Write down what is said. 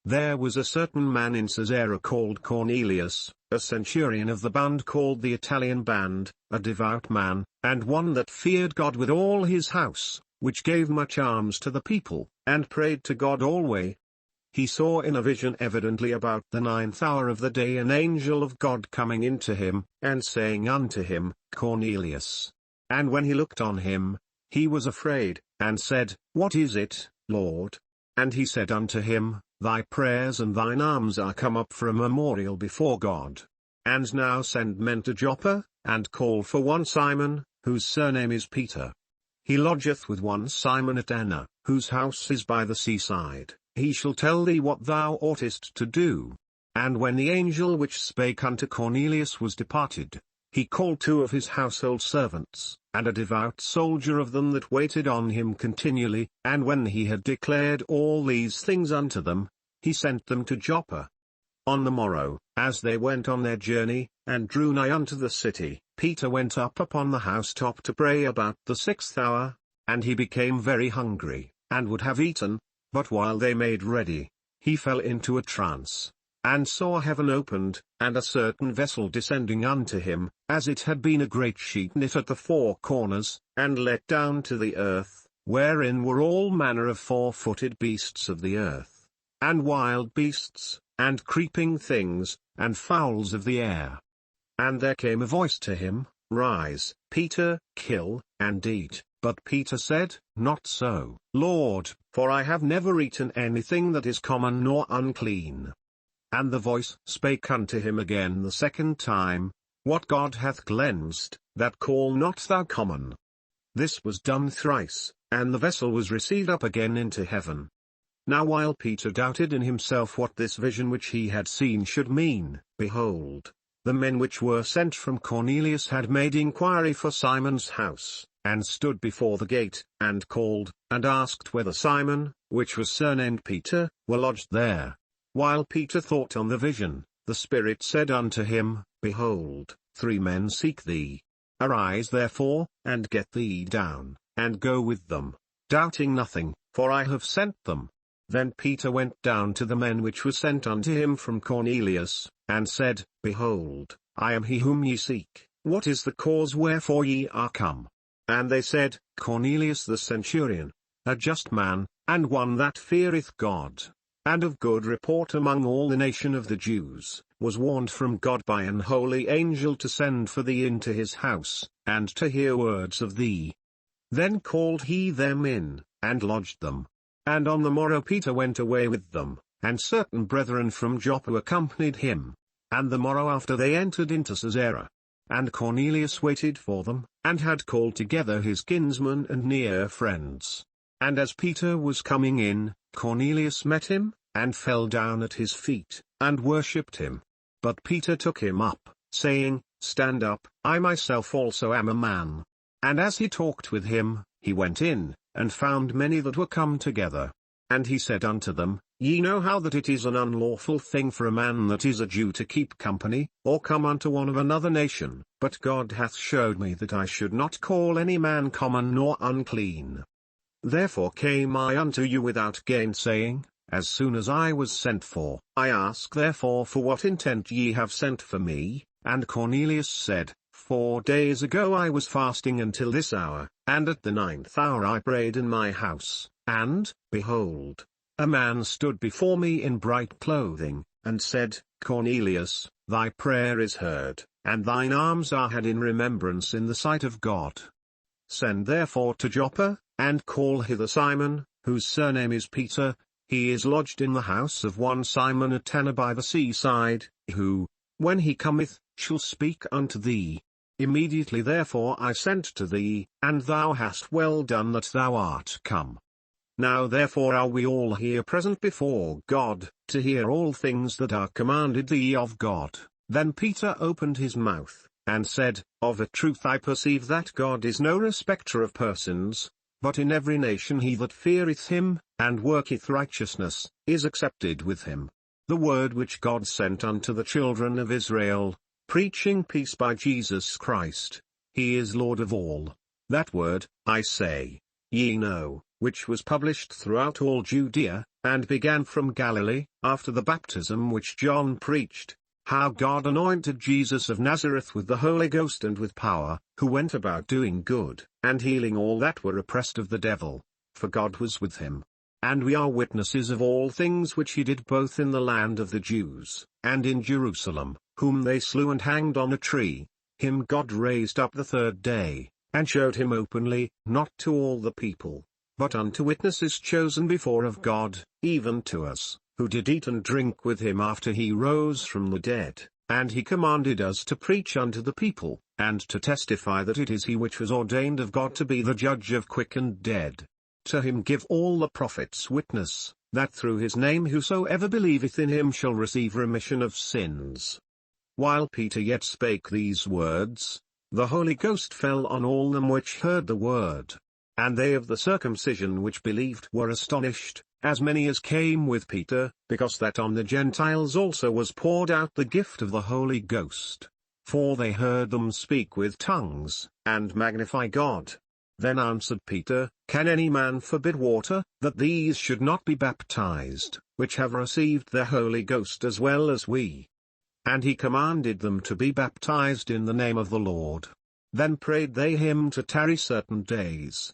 There was a certain man in Caesarea called Cornelius, a centurion of the band called the Italian band, a devout man, and one that feared God with all his house, which gave much alms to the people, and prayed to God alway. He saw in a vision evidently about the 9th hour of the day an angel of God coming in to him, and saying unto him, Cornelius. And when he looked on him, he was afraid, and said, What is it, Lord? And he said unto him, Thy prayers and thine alms are come up for a memorial before God. And now send men to Joppa, and call for one Simon, whose surname is Peter. He lodgeth with one Simon at Anna, whose house is by the seaside. He shall tell thee what thou oughtest to do. And when the angel which spake unto Cornelius was departed, he called 2 of his household servants, and a devout soldier of them that waited on him continually, and when he had declared all these things unto them, he sent them to Joppa. On the morrow, as they went on their journey, and drew nigh unto the city, Peter went up upon the housetop to pray about the 6th hour, and he became very hungry, and would have eaten, but while they made ready, he fell into a trance, and saw heaven opened, and a certain vessel descending unto him, as it had been a great sheet knit at the 4 corners, and let down to the earth, wherein were all manner of 4-footed beasts of the earth, and wild beasts, and creeping things, and fowls of the air. And there came a voice to him, Rise, Peter, kill, and eat. But Peter said, Not so, Lord, for I have never eaten anything that is common nor unclean. And the voice spake unto him again the 2nd time, What God hath cleansed, that call not thou common. This was done thrice, and the vessel was received up again into heaven. Now while Peter doubted in himself what this vision which he had seen should mean, behold, the men which were sent from Cornelius had made inquiry for Simon's house, and stood before the gate, and called, and asked whether Simon, which was surnamed Peter, were lodged there. While Peter thought on the vision, the Spirit said unto him, Behold, 3 men seek thee. Arise therefore, and get thee down, and go with them, doubting nothing, for I have sent them. Then Peter went down to the men which were sent unto him from Cornelius, and said, Behold, I am he whom ye seek. What is the cause wherefore ye are come? And they said, Cornelius the centurion, a just man, and one that feareth God, and of good report among all the nation of the Jews, was warned from God by an holy angel to send for thee into his house, and to hear words of thee. Then called he them in, and lodged them. And on the morrow Peter went away with them, and certain brethren from Joppa accompanied him. And the morrow after they entered into Caesarea. And Cornelius waited for them, and had called together his kinsmen and near friends. And as Peter was coming in, Cornelius met him, and fell down at his feet, and worshipped him. But Peter took him up, saying, Stand up, I myself also am a man. And as he talked with him, he went in, and found many that were come together. And he said unto them, Ye know how that it is an unlawful thing for a man that is a Jew to keep company, or come unto one of another nation, but God hath showed me that I should not call any man common nor unclean. Therefore came I unto you without gainsaying, as soon as I was sent for. I ask therefore for what intent ye have sent for me. And Cornelius said, 4 days ago I was fasting until this hour, and at the 9th hour I prayed in my house, and, behold, a man stood before me in bright clothing, and said, Cornelius, thy prayer is heard, and thine alms are had in remembrance in the sight of God. Send therefore to Joppa, and call hither Simon, whose surname is Peter. He is lodged in the house of one Simon at Tanna by the seaside, who, when he cometh, shall speak unto thee. Immediately therefore I sent to thee, and thou hast well done that thou art come. Now therefore are we all here present before God, to hear all things that are commanded thee of God. Then Peter opened his mouth, and said, Of a truth I perceive that God is no respecter of persons, but in every nation he that feareth him, and worketh righteousness, is accepted with him. The word which God sent unto the children of Israel, preaching peace by Jesus Christ, he is Lord of all. That word, I say, ye know. which was published throughout all Judea, and began from Galilee, after the baptism which John preached, how God anointed Jesus of Nazareth with the Holy Ghost and with power, who went about doing good, and healing all that were oppressed of the devil, for God was with him. And we are witnesses of all things which he did both in the land of the Jews, and in Jerusalem, whom they slew and hanged on a tree. Him God raised up the third day, and showed him openly, not to all the people, but unto witnesses chosen before of God, even to us, who did eat and drink with him after he rose from the dead. And he commanded us to preach unto the people, and to testify that it is he which was ordained of God to be the judge of quick and dead. To him give all the prophets witness, that through his name whosoever believeth in him shall receive remission of sins. While Peter yet spake these words, the Holy Ghost fell on all them which heard the word. And they of the circumcision which believed were astonished, as many as came with Peter, because that on the Gentiles also was poured out the gift of the Holy Ghost. For they heard them speak with tongues, and magnify God. Then answered Peter, Can any man forbid water, that these should not be baptized, which have received the Holy Ghost as well as we? And he commanded them to be baptized in the name of the Lord. Then prayed they him to tarry certain days.